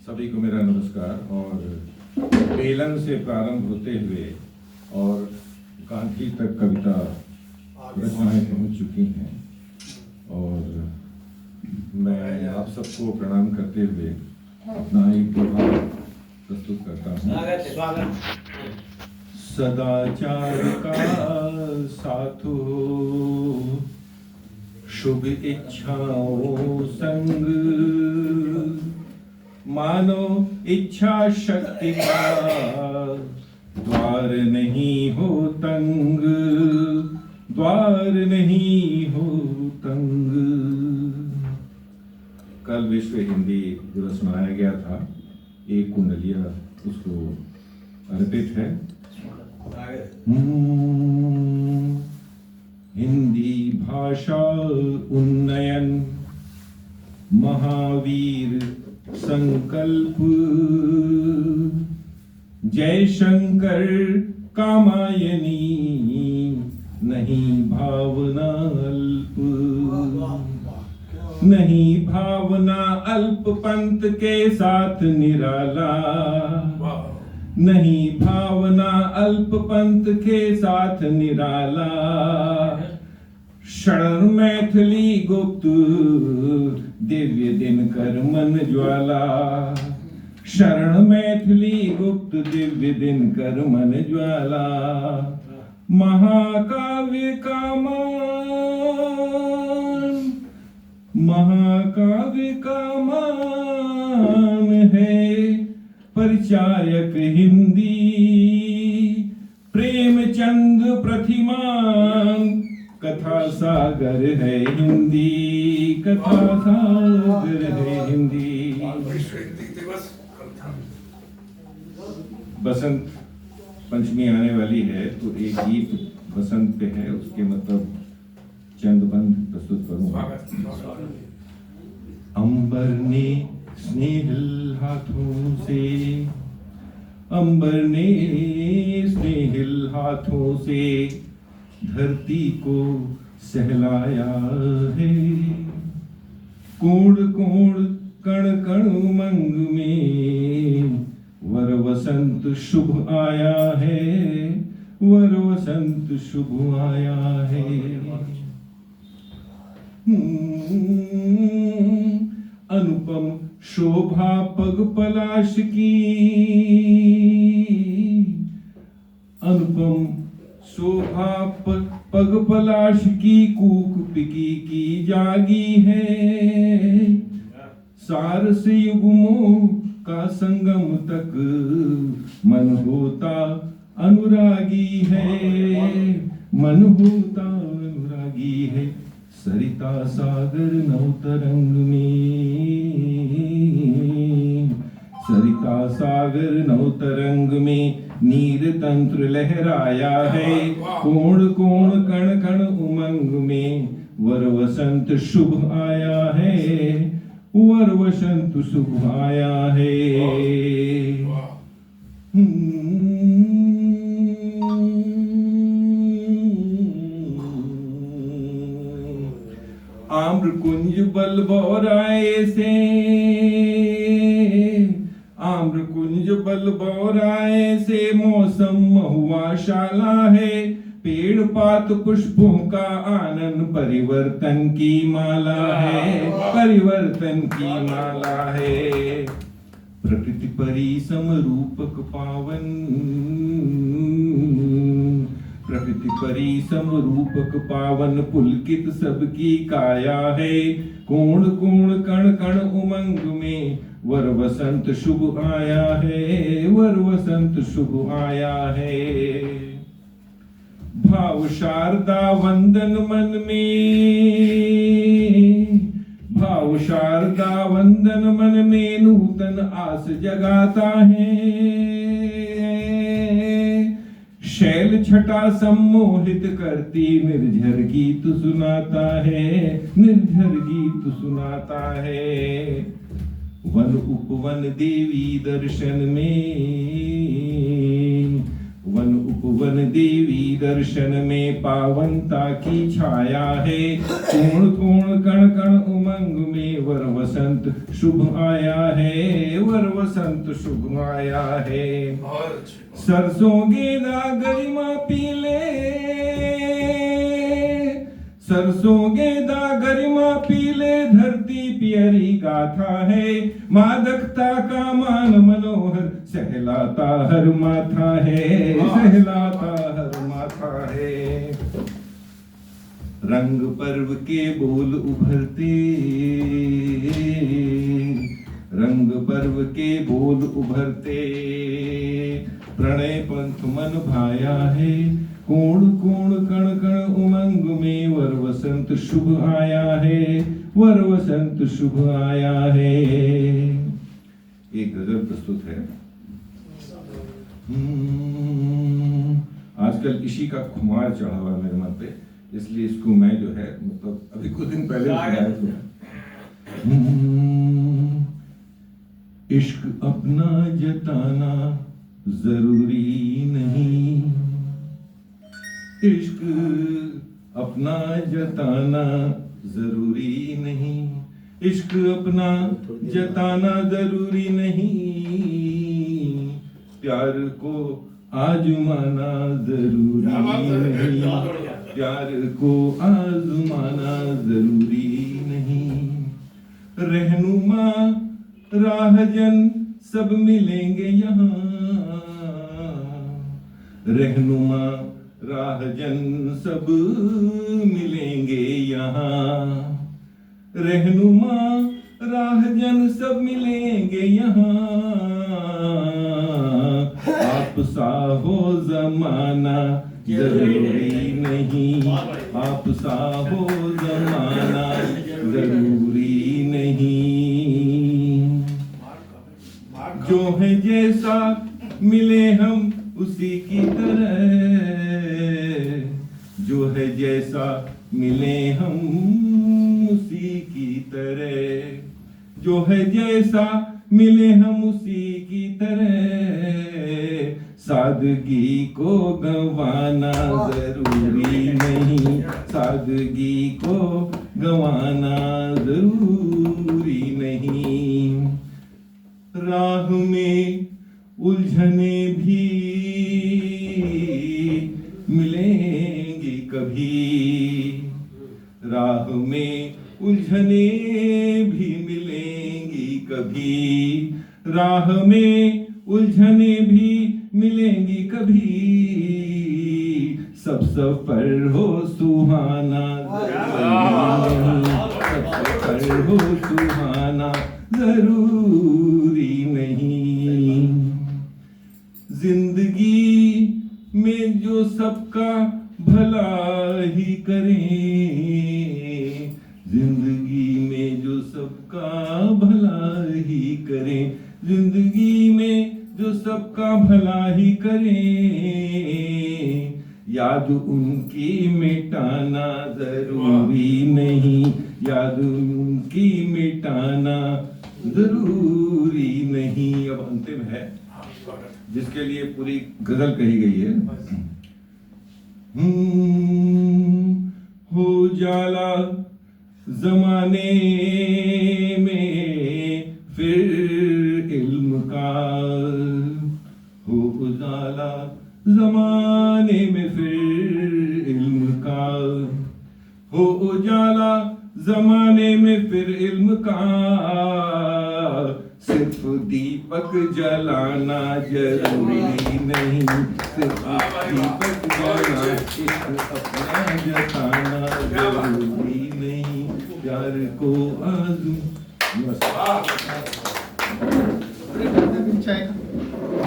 सभी को मेरा नमस्कार। और बेलन से प्रारंभ होते हुए और गांधी तक कविता रचनाएं पहुंच चुकी हैं और मैं आप सबको प्रणाम करते हुए अपना एक प्रभाव प्रस्तुत करता हूँ। सदाचार का साथो शुभ इच्छाओं संग, मानो इच्छा शक्ति का द्वार नहीं हो तंग, द्वार नहीं हो तंग। कल विश्व हिंदी दिवस मनाया गया था। एक कुंडलिया उसको अर्पित है। हिंदी भाषा उन्नयन महावीर संकल्प, जय शंकर कामायनी नहीं भावना अल्प, नहीं भावना अल्प पंथ के साथ निराला, नहीं भावना अल्प पंथ के साथ निराला। शरण मैथिली गुप्त दिव्य दिनकर मन ज्वाला, शरण मैथिली गुप्त दिव्य दिनकर मन ज्वाला। महाकाव्य का मान, महाकाव्य का मान है परिचायक हिंदी, प्रेमचंद प्रतिमान कथा सागर है हिंदी, कथा सागर है हिंदी। बसंत पंचमी आने वाली है तो एक गीत बसंत पे है, उसके मतलब चंद बंद प्रस्तुत करूंगा। अंबर ने स्नेहिल हाथों से, अंबर ने स्नेहिल हाथों से धरती को सहलाया है। कोण कोण कण कण उमंग में वर वसंत शुभ आया है, वर वसंत शुभ आया है। अनुपम शोभा पग पलाश की, अनुपम शोभा पग पलाश की कूक पिकी की जागी है। सारस युग्मों का संगम तक मन होता अनुरागी है, मन होता अनुरागी है। सरिता सागर नवतरंग में, सरिता सागर नवतरंग में नीर तंत्र लहराया है। कोण कोण कण कण उमंग में वर वसंत शुभ आया है, वर वसंत शुभ आया है। आम्र कुंज बल बौराए से, आम्र कुंज बल बौराए से मौसम महुआ शाला है। पेड़ पात पुष्पों का आनंद परिवर्तन की माला है, परिवर्तन की माला है। प्रकृति परी समरूपक पावन, प्रकृति परी समरूपक पावन पुलकित सबकी काया है। कोण कोण कण कण उमंग में वर वसंत शुभ आया है, वर वसंत शुभ आया है। भाव शारदा वंदन मन में, भाव शारदा वंदन मन में नूतन आस जगाता है। शैल छटा सम्मोहित करती निर्झर गीत सुनाता है, निर्झर गीत सुनाता है। वन उपवन देवी दर्शन में, वन उपवन देवी दर्शन में पावनता की छाया है। कोण कोण कण कण उमंग में वर वसंत शुभ आया है, वर वसंत शुभ आया है। सरसों गेंदा गरिमा पीले, सरसों गेंदा गरिमा पीले, धरती प्यारी गाथा है। मादकता का मान मनोहर, सहलाता हर माथा है, सहलाता हर माथा है। रंग पर्व के बोल उभरते, रंग पर्व के बोल उभरते, प्रणय पंथ मन भाया है। कोण कोण कण कण उमंग में वर वसंत शुभ आया है, वर वसंत शुभ आया है। एक गजल प्रस्तुत है। आजकल इसी का खुमार चढ़ा हुआ मेरे मन पे, इसलिए इसको मैं जो है मतलब अभी कुछ दिन पहले सुनाया तो। इश्क अपना जताना जरूरी नहीं, इश्क अपना जताना जरूरी नहीं, इश्क अपना जताना जरूरी नहीं, प्यार को आजमाना जरूरी नहीं, प्यार को आजमाना जरूरी नहीं। रहनुमा राहजन सब मिलेंगे यहाँ, रहनुमा राहजन सब मिलेंगे यहाँ, रहनुमा राहजन सब मिलेंगे यहाँ। आप सा हो जमाना जरूरी नहीं, आप सा हो जमाना जरूरी नहीं। जो है जैसा मिले हम उसी की तरह, जो है जैसा मिले हम उसी की तरह, जो है जैसा मिले हम उसी की तरह। सादगी को गंवाना जरूरी नहीं, सादगी को गंवाना जरूरी नहीं। राह में उलझने भी मिलेंगी कभी, राह में उलझने भी मिलेंगी कभी, राह में उलझने भी मिलेंगी कभी। सब सफर हो सुहाना जरूरी नहीं, सब सफर हो सुहाना जरूरी नहीं। जिंदगी में जो सबका भला ही करें, जिंदगी में जो सबका भला ही करें, जिंदगी में जो सबका भला ही करें। याद उनकी मिटाना जरूरी नहीं, याद उनकी मिटाना जरूरी नहीं। अब अंतिम है जिसके लिए पूरी गजल कही गई है। हो जाला जमाने में फिर इल्म का, हो जाला जमाने में फिर इल्म का, हो उजाला जमाने में फिर इल्म का। सिर्फ दीपक जलाना जरूरी नहीं, सिर्फ दीपक जलाना, इश्क अपना जताना जरूरी नहीं, प्यार को आजू।